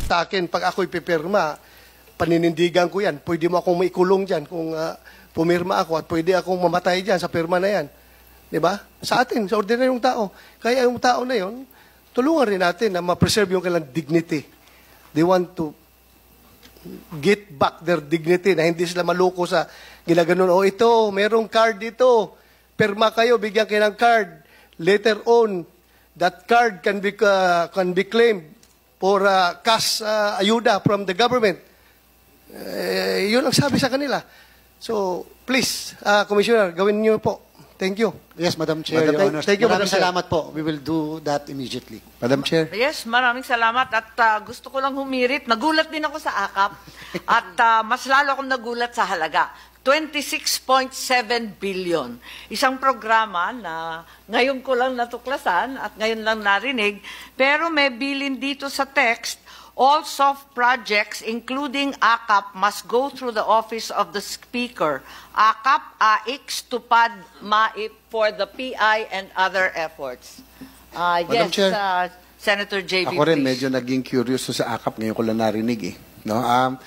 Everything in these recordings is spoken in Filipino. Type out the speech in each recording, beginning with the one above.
sa akin, pag ako'y pipirma, paninindigan ko yan. Pwede mo akong maikulong dyan kung pumirma ako at pwede akong mamatay dyan sa pirma na yan. Diba? Sa atin, sa ordinaryong tao. Kaya yung tao na yon, tulungan rin natin na ma-preserve yung kailang dignity. They want to get back their dignity na hindi sila maloko sa ginaganon. O ito, merong card dito. Pirma kayo, bigyan kayo ng card. Later on, that card can be claimed for cash ayuda from the government. Yun ang sabi sa kanila. So, please, Commissioner, gawin niyo po. Thank you. Yes, Madam Chair, Your Honor. Thank you, Madam Maraming Chair. salamat po. We will do that immediately. Madam Chair. Yes, maraming salamat. At gusto ko lang humirit. Nagulat din ako sa AKAP. At mas lalo akong nagulat sa halaga. 26.7 billion. Isang programa na ngayon ko lang natuklasan at ngayon lang narinig. Pero may bilin dito sa text, all soft projects, including AKAP, must go through the office of the Speaker. AKAP, AIX, TUPAD, MAIP for the PI and other efforts. Madam Yes, Chair, Senator JV, ako rin please. medyo naging curious sa AKAP. Ngayon ko lang narinig eh. No?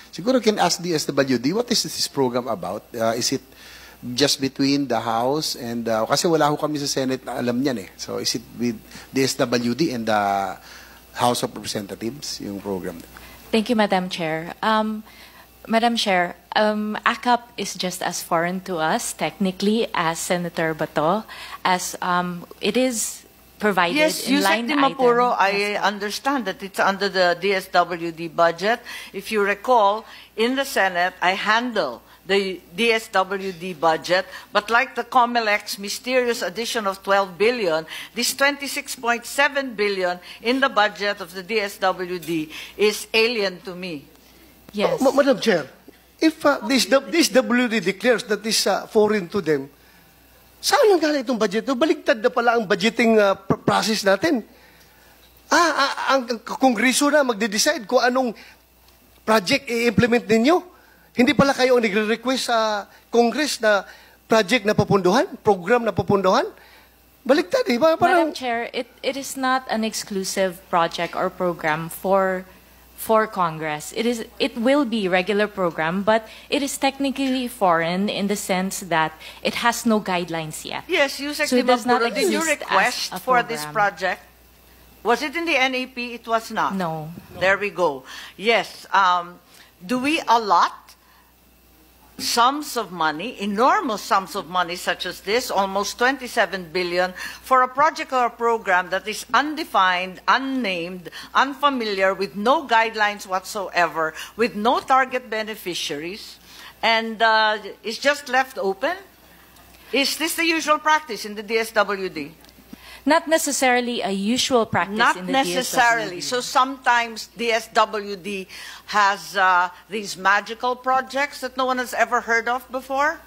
Siguro can ask DSWD, what is this program about? Is it just between the House and... kasi wala ho kami sa Senate na alam niyan eh. So is it with DSWD and the House of Representatives, yung program? Thank you, Madam Chair. Madam Chair, AKAP is just as foreign to us, technically, as Senator Bato, as it is provided Yes, in Yusek line Di Mapuro, item. I understand that it's under the DSWD budget. If you recall, in the Senate, I handle the DSWD budget, but like the COMELEC's mysterious addition of 12 billion, this 26.7 billion in the budget of the DSWD is alien to me. Yes. Madam Chair, if this WD declares that is foreign to them, saan ang galing itong budget? Baligtad na pala ang budgeting process natin. Ang Kongreso na magde-decide kung anong project i-implement ninyo. Hindi pala kayo ang nagre-request sa Congress na project na papunduhan, program na papunduhan? Baligtad eh. Madam Chair, it is not an exclusive project or program for Congress. It will be regular program, but it is technically foreign in the sense that it has no guidelines yet. Yes, Yusek So Di it does not Mapuro, did you exist request as a for this program. project? Was it in the NAP? It was not. No. There we go. Yes. Do we allot sums of money, enormous sums of money such as this, almost 27 billion, for a project or a program that is undefined, unnamed, unfamiliar, with no guidelines whatsoever, with no target beneficiaries, and is just left open? Is this the usual practice in the DSWD? Not necessarily a usual practice Not in the necessarily. DSWD. So sometimes DSWD has these magical projects that no one has ever heard of before.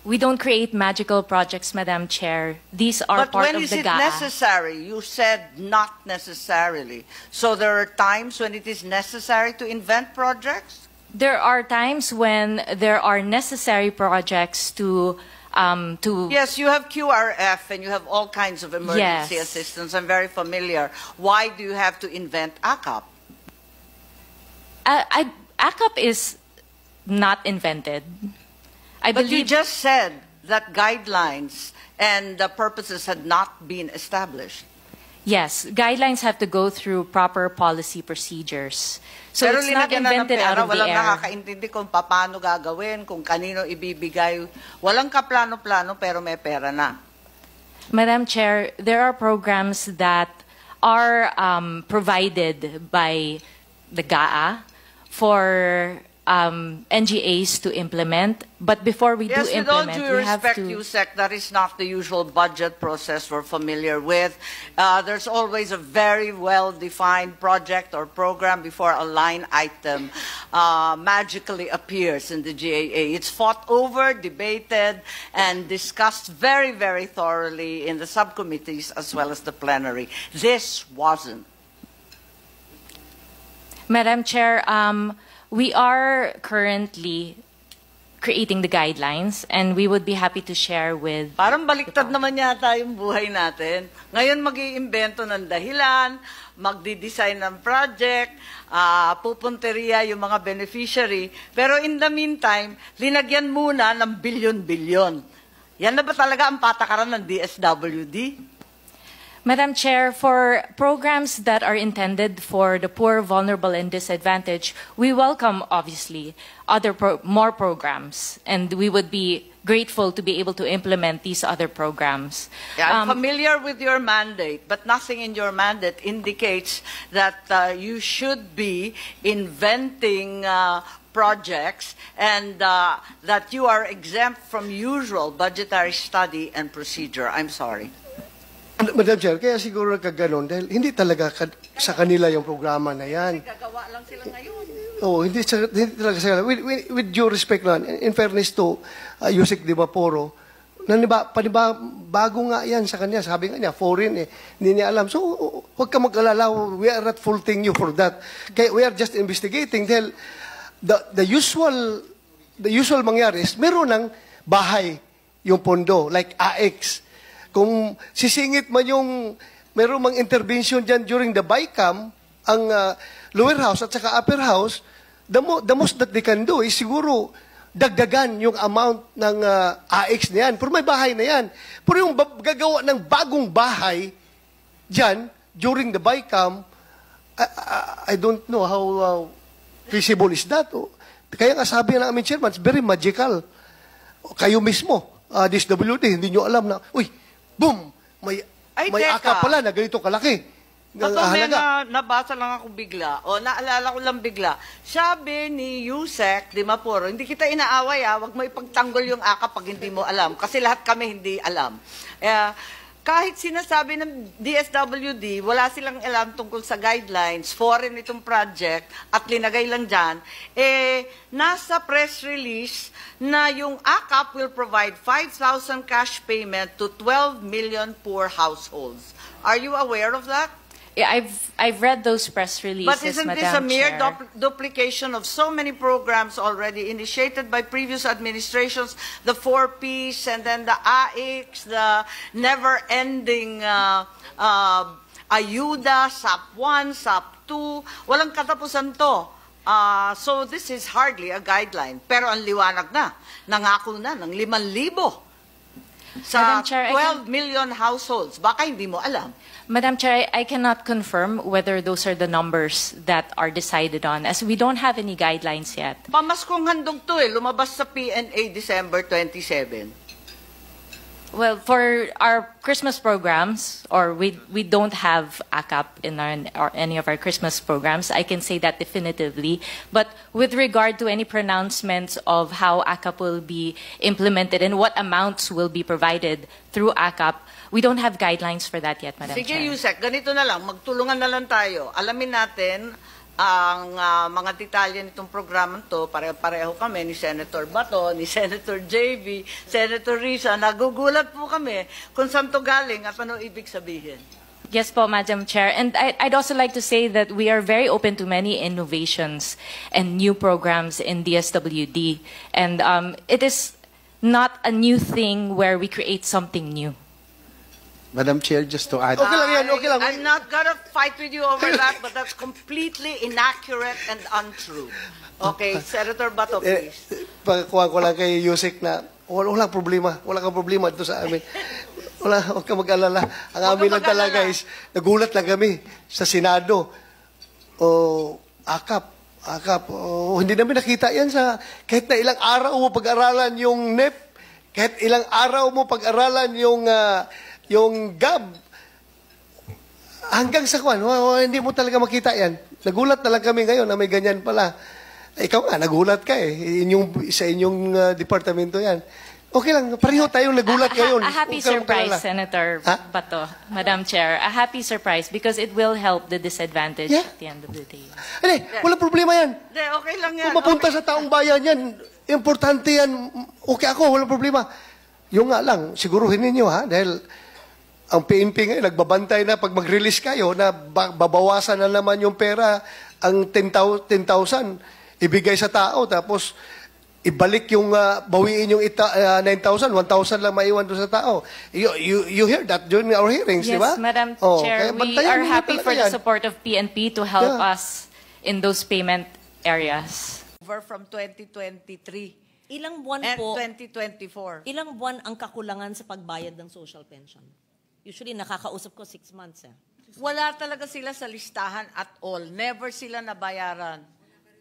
We don't create magical projects, Madam Chair. These are But part when of is the it GAA. necessary? You said not necessarily. So there are times when it is necessary to invent projects? There are times when there are necessary projects to Yes, you have QRF and you have all kinds of emergency Yes. assistance. I'm very familiar. Why do you have to invent AKAP? AKAP is not invented. I But you believe just said that guidelines and the purposes had not been established. yes, guidelines have to go through proper policy procedures. So Pero it's not linagyan na ng invented out pera, of the walang air. nakakaintindi kung paano gagawin, kung kanino ibibigay. Walang kaplano-plano pero may pera na. Madam Chair, there are programs that are provided by the GAA for NGAs to implement. But before we Yes, do with all implement, due we have respect, to... USEC, that is not the usual budget process we're familiar with. There's always a very well-defined project or program before a line item magically appears in the GAA. It's fought over, debated, and discussed very, very thoroughly in the subcommittees as well as the plenary. This wasn't. Madam Chair, we are currently creating the guidelines, and we would be happy to share with... Parang baliktad naman yata yung buhay natin. Ngayon mag-iimbento ng dahilan, magdi-design ng project, pupunteriya yung mga beneficiary. Pero in the meantime, linagyan muna ng bilyon-bilyon. Yan na ba talaga ang patakaran ng DSWD? Madam Chair, for programs that are intended for the poor, vulnerable, and disadvantaged, we welcome, obviously, more programs, and we would be grateful to be able to implement these other programs. Yeah, I'm familiar with your mandate, but nothing in your mandate indicates that you should be inventing projects and that you are exempt from usual budgetary study and procedure. I'm sorry. Madam Chair, kaya siguro nagkaganon dahil hindi talaga sa kanila yung programa na yan. Gagawa lang sila ngayon. Oo, hindi talaga sa kanila. With due respect naman, in fairness to Yusek Di Vaporo, bago nga yan sa kanya. Sabi nga niya, foreign hindi niya alam. So, huwag ka mag-alala, we are not faulting you for that. Kaya we are just investigating dahil the usual mangyari is meron ng bahay yung pondo, like AX. Kung sisingit man yung meron mang intervention dyan during the BICAM, ang lower house at saka upper house, the most that they can do is siguro dagdagan yung amount ng AX na yan. Pero may bahay na yan. Pero yung gagawa ng bagong bahay dyan during the BICAM, I don't know how feasible is that. Kaya nga sabi ng aming chairman, it's very magical. Kayo mismo, DSWD, hindi nyo alam na, uy, boom! May akap pala na ganito kalaki. May nabasa lang ako bigla, o naalala ko lang bigla. Sabi ni Yusek Di Vaporo, hindi kita inaaway wag mo ipagtanggol yung akap pag hindi mo alam. Kasi lahat kami hindi alam. Kahit sinasabi ng DSWD, wala silang alam tungkol sa guidelines, foreign itong project, at linagay lang dyan, nasa press release na yung AKAP will provide 5,000 cash payment to 12 million poor households. Are you aware of that? Yeah, I've read those press releases, But isn't this a Madam mere Chair. duplication of so many programs already initiated by previous administrations, the 4Ps and then the AIX, the never-ending ayuda, SAP 1, SAP 2, walang katapusan to. So this is hardly a guideline. Pero ang liwanag na, nangako na ng 5,000 sa Madam Chair, 12 million households. Baka hindi mo alam. Madam Chair, I cannot confirm whether those are the numbers that are decided on, as we don't have any guidelines yet. Pamaskong handog to lumabas sa PNA December 27. Well, for our Christmas programs, or we don't have AKAP in any of our Christmas programs, I can say that definitively. But with regard to any pronouncements of how AKAP will be implemented and what amounts will be provided through AKAP, we don't have guidelines for that yet, Madam Sige, Chair. Yusek, ganito na lang, magtulungan na lang tayo. Alamin natin ang mga detalye nitong programang to. Pareho kami ni Senator Bato, ni Senator JV, Senator Risa. Nagugulat po kami kung saan to galing at ano ibig sabihin. Yes po, Madam Chair. And I'd also like to say that we are very open to many innovations and new programs in DSWD. And it is not a new thing where we create something new. Madam Chair, just to add, Okay lang yan, okay lang. I'm not gonna fight with you over that, but that's completely inaccurate and untrue. Okay, Senator Bato, please. Pagkuha ko lang kay Yusek na walang problema. Wala kang problema dito sa amin. Huwag ka mag-alala. Ang amin lang talaga is, nagulat lang kami sa Senado. AKAP. Hindi namin nakita yan sa, kahit na ilang araw mo pag-aralan yung NEP, kahit ilang araw mo pag-aralan yung GAB, hanggang sa kwan, hindi mo talaga makita yan. Nagulat na lang kami ngayon na may ganyan pala. Ikaw nga, nagulat ka sa inyong departamento yan. Okay lang, pareho tayong nagulat ngayon. A happy Huwag ka surprise, mag-alala. Senator Bato, Madam Chair. A happy surprise because it will help the disadvantaged at the end of the day. Hindi, walang problema yan. Hindi, okay lang yan. Kung mapunta sa taong bayan yan, importante yan. Okay ako, walang problema. Yung nga lang, siguruhin ninyo dahil ang PNP ngayon, nagbabantay na pag mag-release kayo na babawasan na naman yung pera, ang 10,000 ibigay sa tao, tapos ibalik yung bawiin yung 9,000, 1,000 lang maiwan doon sa tao. You hear that during our hearings, di ba? Yes, Madam Oh, Chair, kaya we bantayan are ninyo happy talaga for the yan. support of PNP to help Yeah. us in those payment areas. Over from 2023 Ilang buwan and po, 2024. ilang buwan ang kakulangan sa pagbayad ng social pension? Usually, nakakausap ko 6 months. Wala talaga sila sa listahan at all. Never sila nabayaran.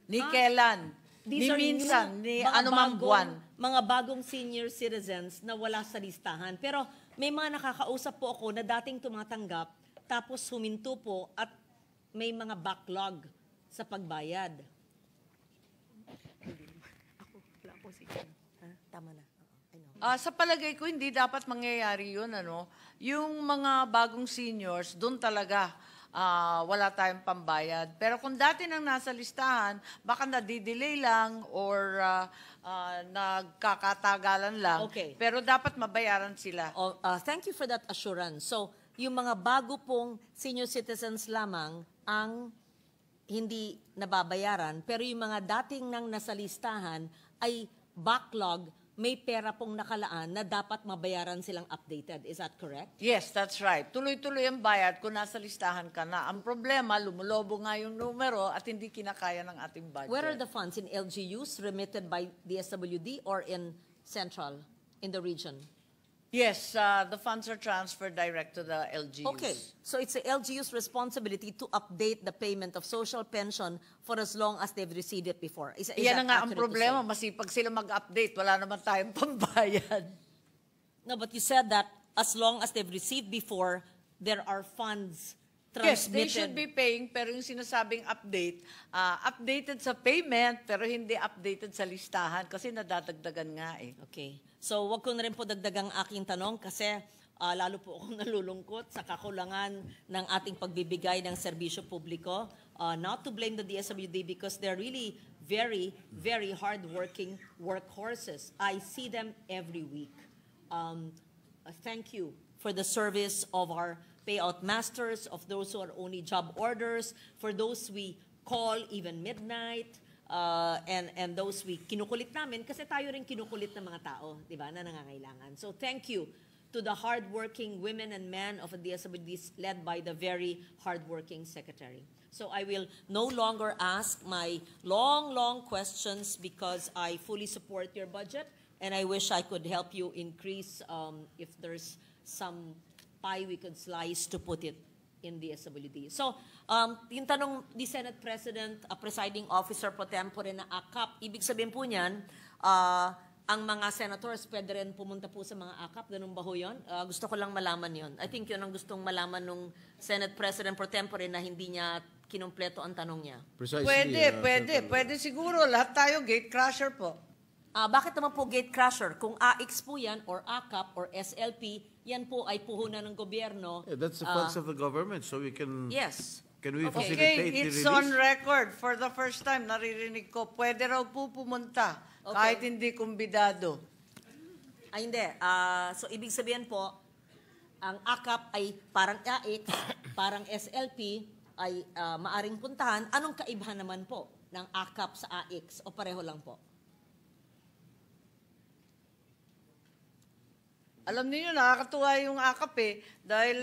Ni kailan. Ni minsan, ni anumang buwan. Mga bagong senior citizens na wala sa listahan. Pero may mga nakakausap po ako na dating tumatanggap, tapos huminto po at may mga backlog sa pagbayad. Tama na. I know. Sa palagay ko, hindi dapat mangyayari yun. Yung mga bagong seniors, doon talaga wala tayong pambayad. Pero kung dati nang nasa listahan, baka nadidelay lang or nagkakatagalan lang. Okay. Pero dapat mabayaran sila. Thank you for that assurance. So, yung mga bago pong senior citizens lamang ang hindi nababayaran, pero yung mga dating nang nasa listahan ay backlog, may pera pong nakalaan na dapat mabayaran silang updated. Is that correct? Yes, that's right. Tuloy-tuloy ang bayad kung nasa listahan ka na. Ang problema, lumulobo nga yung numero at hindi kinakaya ng ating budget. Where are the funds? In LGUs remitted by the SWD or in central, in the region? Yes, the funds are transferred direct to the LGUs. Okay, so it's the LGU's responsibility to update the payment of social pension for as long as they've received it before. Is Yan na that nga ang accurate to problema. say? Masipag sila mag-update. Wala naman tayong pambayad. No, but you said that as long as they've received before, there are funds Yes, they transmitted. should be paying, pero yung sinasabing update, updated sa payment, pero hindi updated sa listahan kasi nadadagdagan nga eh. Okay. So, wag ko na rin po dagdagang aking tanong kasi lalo po akong nalulungkot sa kakulangan ng ating pagbibigay ng serbisyo publiko. Not to blame the DSWD because they're really very, very hardworking workhorses. I see them every week. Thank you for the service of our payout masters, of those who are only job orders, for those we call even midnight, and those we kinukulit namin kasi tayo rin kinukulit ng mga tao, di ba, na nangangailangan. So thank you to the hardworking women and men of the DSWD led by the very hardworking secretary. So I will no longer ask my long questions because I fully support your budget and I wish I could help you increase if there's some pie we could slice to put it in the SWD. So, yung tanong ni Senate President, Presiding Officer pro tempore na AKAP, ibig sabihin po niyan, ang mga senators pwede rin pumunta po sa mga AKAP, ganun ba ho yun? Gusto ko lang malaman yun. I think yun ang gustong malaman nung Senate President pro tempore na hindi niya kinumpleto ang tanong niya. Precisely, Pwede siguro. Lahat tayo gate crusher po. Bakit naman po gate crusher? Kung AX po yan, or AKAP, or SLP, yan po ay puhunan ng gobyerno. Yeah, that's the funds of the government, so we can Yes. can we Okay. facilitate Okay, the it's release? on record. For the first time, naririnig ko, pwede raw po pumunta kahit hindi kumbidado. Ay, hindi. So, ibig sabihin po, ang AKAP ay parang AX, parang SLP, ay maaring puntahan. Anong kaibahan naman po ng AKAP sa AX? O pareho lang po? Alam niyo, nakakatuwa yung AKAP dahil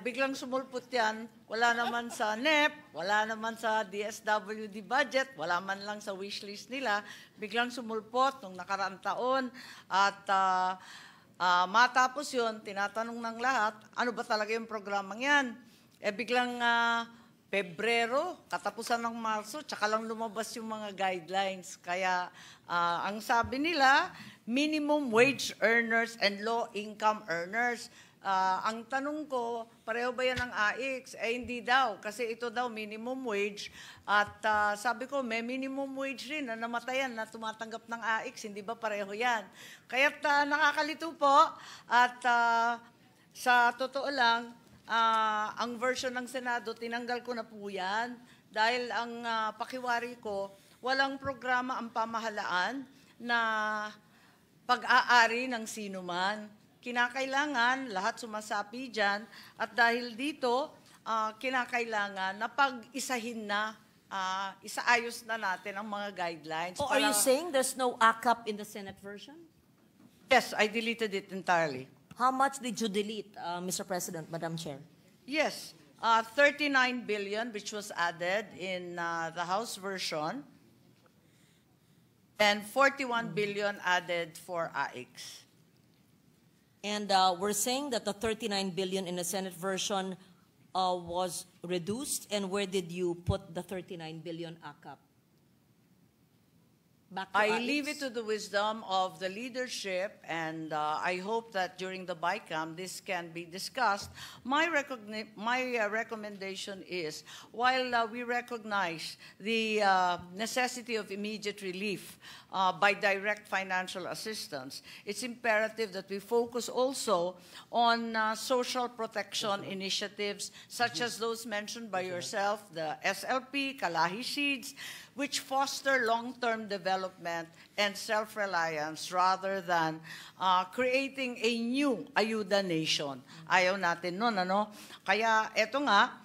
biglang sumulpot yan, wala naman sa NEP, wala naman sa DSWD budget, wala man lang sa wishlist nila, biglang sumulpot nung nakaraang taon at matapos yun, tinatanong ng lahat, ano ba talaga yung programang yan? Biglang Pebrero, katapusan ng Marso, tsaka lang lumabas yung mga guidelines. Kaya ang sabi nila, minimum wage earners and low-income earners. Ang tanong ko, pareho ba yan ng AX? Hindi daw, kasi ito daw minimum wage. At sabi ko, may minimum wage rin na namatayan na tumatanggap ng AX. Hindi ba pareho yan? Kaya't nakakalito po. At sa totoo lang, ang version ng Senado, tinanggal ko na po yan. Dahil ang pakiwari ko, walang programa ang pamahalaan na pag-aari ng sino man. Kinakailangan, lahat sumasapi dyan. At dahil dito, kinakailangan na pag-isahin na isaayos na natin ang mga guidelines. Oh, are you saying there's no AKAP in the Senate version? Yes, I deleted it entirely. How much did you delete, Mr. President, Madam Chair? Yes, 39 billion, which was added in the House version, and 41 billion added for AIX. And we're saying that the 39 billion in the Senate version was reduced, and where did you put the 39 billion AKAP? Back to I AIX? leave it to the wisdom of the leadership, and I hope that during the BICAM this can be discussed. My recommendation is, while we recognize the necessity of immediate relief by direct financial assistance, it's imperative that we focus also on social protection initiatives such as those mentioned by yourself, the SLP, Kalahi Seeds, which foster long-term development and self-reliance rather than creating a new ayuda nation. Ayaw natin nun, ano? Kaya eto nga,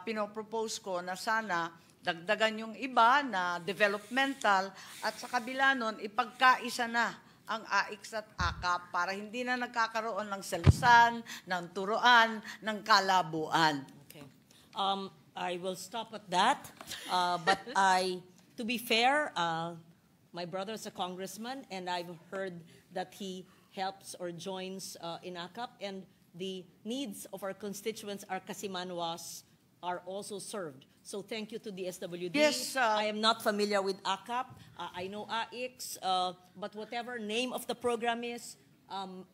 pinopropose ko na sana dagdagan yung iba na developmental at sa kabila nun, ipagkaisa na ang AIX at AKAP para hindi na nagkakaroon ng selusan, ng turuan, ng kalabuan. Okay. I will stop at that. But to be fair, my brother is a congressman, and I've heard that he helps or joins in AKAP, and the needs of our constituents, our Kasimanwas, are also served. So thank you to the SWD. Yes, I am not familiar with AKAP. I know AIX, but whatever name of the program is,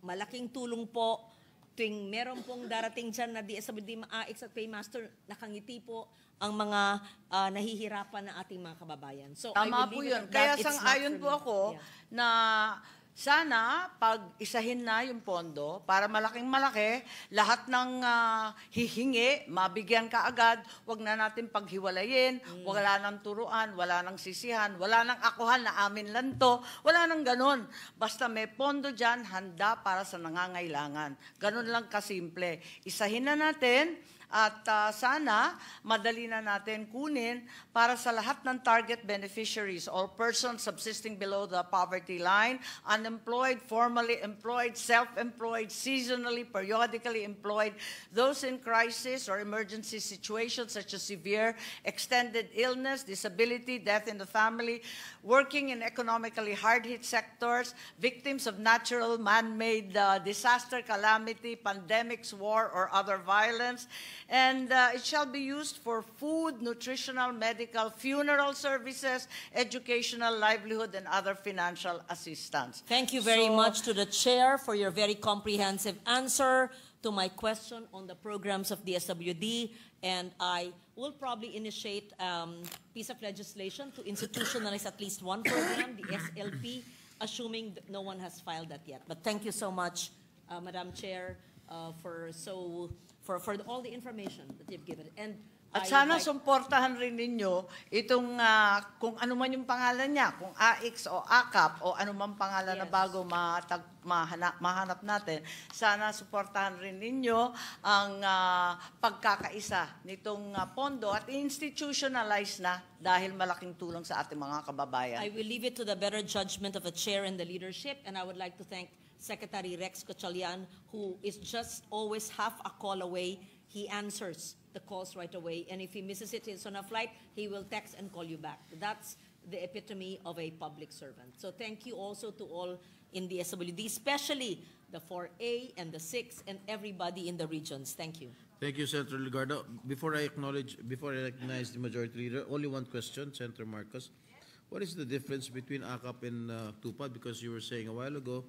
malaking tulong po. Tuwing meron pong darating dyan na DSWD, AIX at Paymaster, nakangiti po ang mga nahihirapan na ating mga kababayan. So Tama I po believe yun. that Kaya it's not sang-ayon for po me. ako Yeah. na sana pag-isahin na yung pondo para malaking-malaki, lahat ng hihingi, mabigyan ka agad, wag na natin paghiwalayin, wala nang turuan, wala nang sisihan, wala nang akuhan na amin lang to, wala nang ganon. Basta may pondo dyan, handa para sa nangangailangan. Ganon lang kasimple. Isahin na natin, at sana madali na natin kunin para sa lahat ng target beneficiaries, all persons subsisting below the poverty line, unemployed, formally employed, self-employed, seasonally, periodically employed, those in crisis or emergency situations such as severe, extended illness, disability, death in the family, working in economically hard-hit sectors, victims of natural man-made disaster, calamity, pandemics, war, or other violence. And it shall be used for food, nutritional, medical, funeral services, educational, livelihood, and other financial assistance. Thank you very much to the Chair for your very comprehensive answer to my question on the programs of the SWD. And I will probably initiate a piece of legislation to institutionalize at least one program, the SLP, assuming that no one has filed that yet. But thank you so much, Madam Chair, for all the information that you've given. And At I sana would like- sumportahan rin ninyo itong kung ano man yung pangalan niya, kung AIX o AKAP o ano man pangalan na Yes. bago mahanap natin, sana suportahan rin ninyo ang pagkakaisa nitong pondo at institutionalize na dahil malaking tulong sa ating mga kababayan. I will leave it to the better judgment of the Chair and the leadership, and I would like to thank Secretary Rex Gatchalian, who is just always half a call away. He answers the calls right away, and if he misses it, he's on a flight, he will text and call you back. That's the epitome of a public servant. So thank you also to all in the SWD, especially the 4A and the 6 and everybody in the regions. Thank you. Thank you, Senator Ligardo. Before I recognize the majority leader, only one question, Senator Marcos. What is the difference between AKAP and TUPAD? Because you were saying a while ago,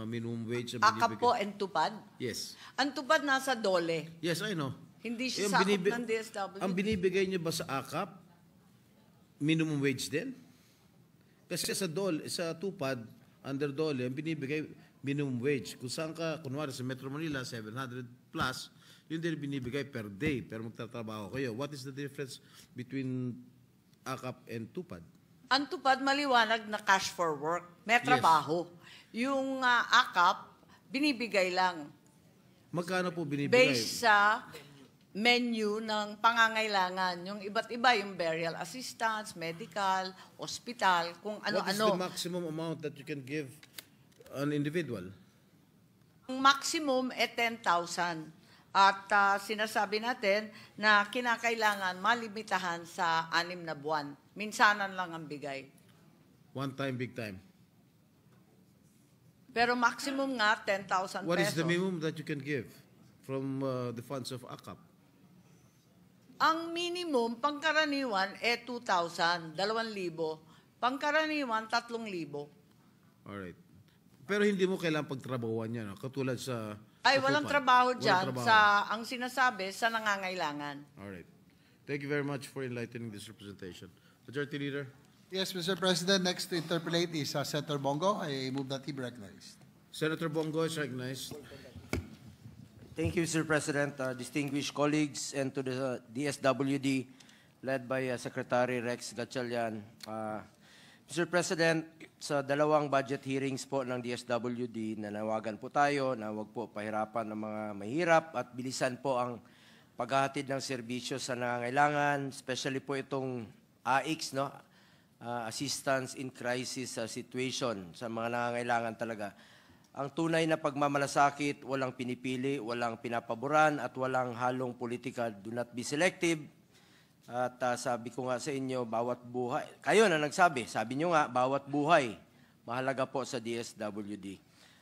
minimum wage ang AKAP po and TUPAD? Yes. Ang TUPAD nasa DOLE. Yes, I know. Hindi siya Yung sakop ng DSWD. Ang binibigay niyo ba sa AKAP, minimum wage din? Kasi sa DOLE, sa TUPAD, under DOLE, ang binibigay minimum wage. Kung saan ka, kunwari sa Metro Manila, 700 plus, yun din binibigay per day, pero magtatrabaho kayo. What is the difference between AKAP and TUPAD? Ang TUPAD maliwanag na cash for work. May Yes. trabaho. Yung AKAP, binibigay lang. Magkano po binibigay? Based sa menu ng pangangailangan. Yung iba't iba, yung burial assistance, medical, hospital, kung What is the ano-ano. maximum amount that you can give an individual? Ang maximum 10,000. At sinasabi natin na kinakailangan malimitahan sa 6 na buwan. Minsanan lang ang bigay. One time, big time. Pero maximum nga 10,000 What is pesos. the minimum that you can give from the funds of AKAP? Ang minimum, pangkaraniwan, 2,000, 2,000. Pangkaraniwan, 3,000. Alright. Pero hindi mo kailangang pagtrabahuan yan, no? Katulad sa... Ay, sa walang Tupad. trabaho Walang dyan. trabaho. Ang sinasabi, sa nangangailangan. Alright. Thank you very much for enlightening this representation. Majority Leader? Yes, Mr. President. Next to interpolate is Senator Bongo. I move that he be recognized. Senator Bongo is recognized. Thank you, Mr. President, distinguished colleagues, and to the DSWD led by Secretary Rex Gatchalian. Mr. President, sa dalawang budget hearings po ng DSWD, nanawagan po tayo na huwag po pahirapan ng mga mahirap at bilisan po ang paghahatid ng serbisyo sa nangangailangan, especially po itong AICS, no? Assistance in Crisis Situation, sa mga nangangailangan talaga. Ang tunay na pagmamalasakit, walang pinipili, walang pinapaboran, at walang halong politika. Do not be selective. At sabi ko nga sa inyo, bawat buhay, kayo na nagsabi, sabi nyo nga, bawat buhay, mahalaga po sa DSWD.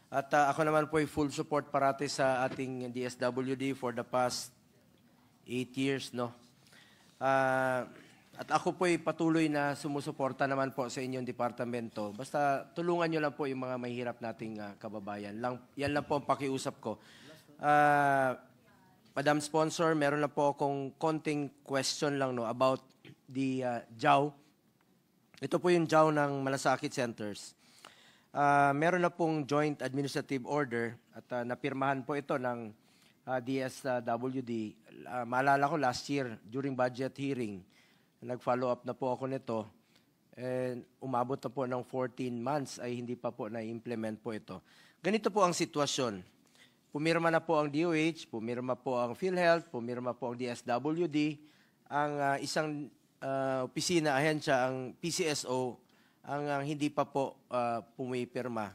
At ako naman po ay full support parati sa ating DSWD for the past 8 years, no? At ako po ay patuloy na sumusuporta naman po sa inyong departamento. Basta tulungan nyo lang po yung mga mahirap nating kababayan. Yan lang po ang pakiusap ko. Madam Sponsor, meron na po akong konting question lang, no, about the JAW. Ito po yung JAW ng Malasakit Centers. Meron na pong joint administrative order at napirmahan po ito ng DSWD. Maalala ko last year during budget hearing, nag-follow up na po ako nito. And umabot na po ng 14 months ay hindi pa po na-implement po ito. Ganito po ang sitwasyon. Pumirma na po ang DOH, pumirma po ang PhilHealth, pumirma po ang DSWD, ang isang opisina, ahensya, ang PCSO, ang hindi pa po pumipirma.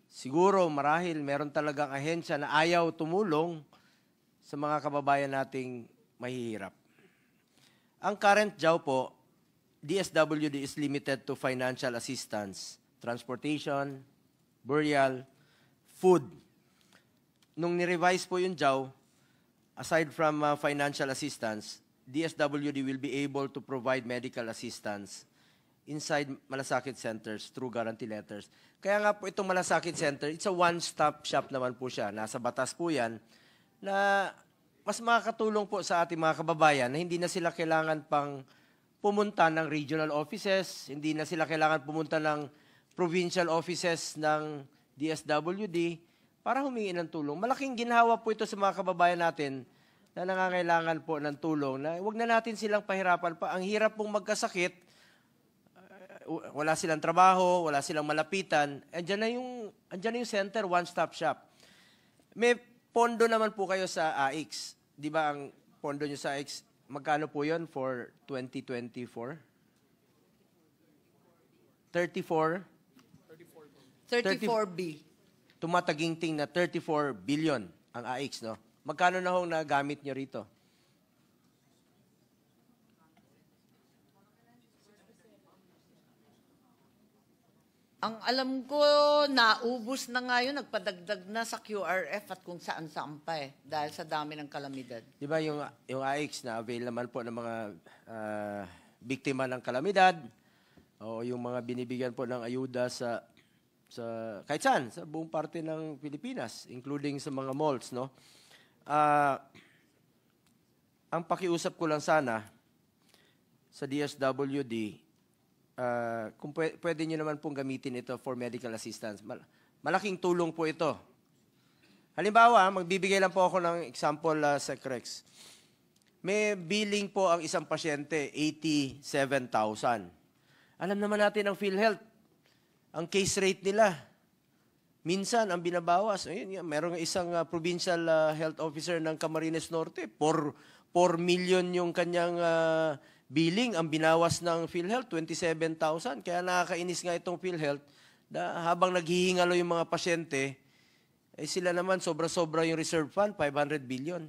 Siguro marahil meron talagang ahensya na ayaw tumulong sa mga kababayan nating mahihirap. Ang current JAW po, DSWD is limited to financial assistance, transportation, burial, food. Nung ni-revise po yung JAW, aside from financial assistance, DSWD will be able to provide medical assistance inside Malasakit Centers through guarantee letters. Kaya nga po itong Malasakit Center, it's a one-stop shop naman po siya. Nasa batas po yan na mas makakatulong po sa ating mga kababayan na hindi na sila kailangan pang pumunta ng regional offices, hindi na sila kailangan pumunta ng provincial offices ng DSWD para humingi ng tulong. Malaking ginhawa po ito sa mga kababayan natin na nangangailangan po ng tulong na huwag na natin silang pahirapan pa. Ang hirap pong magkasakit, wala silang trabaho, wala silang malapitan, andyan na yung center, one-stop shop. May pondo naman po kayo sa AICS. Di ba ang pondo nyo sa AICS, magkano po yun for 2024? 34B. Tumataginting na 34 billion ang AICS, no? Magkano na hong nagamit nyo rito? Ang alam ko, naubos na nga yun, nagpadagdag na sa QRF at kung saan-saan pa dahil sa dami ng kalamidad. Di ba yung AICS na avail naman po ng mga biktima ng kalamidad o yung mga binibigyan po ng ayuda sa kahit saan, sa buong parte ng Pilipinas, including sa mga malls, no? Ang pakiusap ko lang sana sa DSWD, kung pwede nyo naman pong gamitin ito for medical assistance. Malaking tulong po ito. Halimbawa, magbibigay lang po ako ng example sa Rex. May billing po ang isang pasyente, 87,000. Alam naman natin ang PhilHealth, ang case rate nila, minsan ang binabawas. Ayun, merong isang provincial health officer ng Camarines Norte, 4 million yung kanyang billing. Ang binawas ng PhilHealth, 27,000. Kaya nakakainis nga itong PhilHealth habang naghihingalo yung mga pasyente, sila naman sobra-sobra yung reserve fund, 500 billion.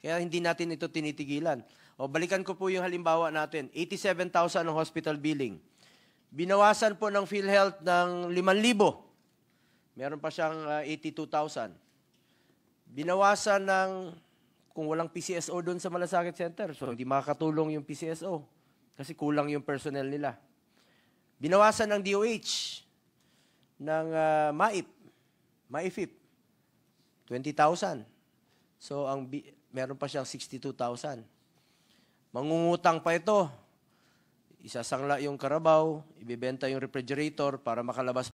Kaya hindi natin ito tinitigilan. Balikan ko po yung halimbawa natin. 87,000 ang hospital billing. Binawasan po ng PhilHealth ng 5,000. Meron pa siyang 82,000. Binawasan ng, kung walang PCSO doon sa Malasakit Center, so hindi makakatulong yung PCSO kasi kulang yung personnel nila. Binawasan ng DOH, ng MAIFIP, 20,000. So meron pa siyang 62,000. Mangungutang pa ito. Isasangla yung Carabao, ibebenta yung refrigerator para makalabas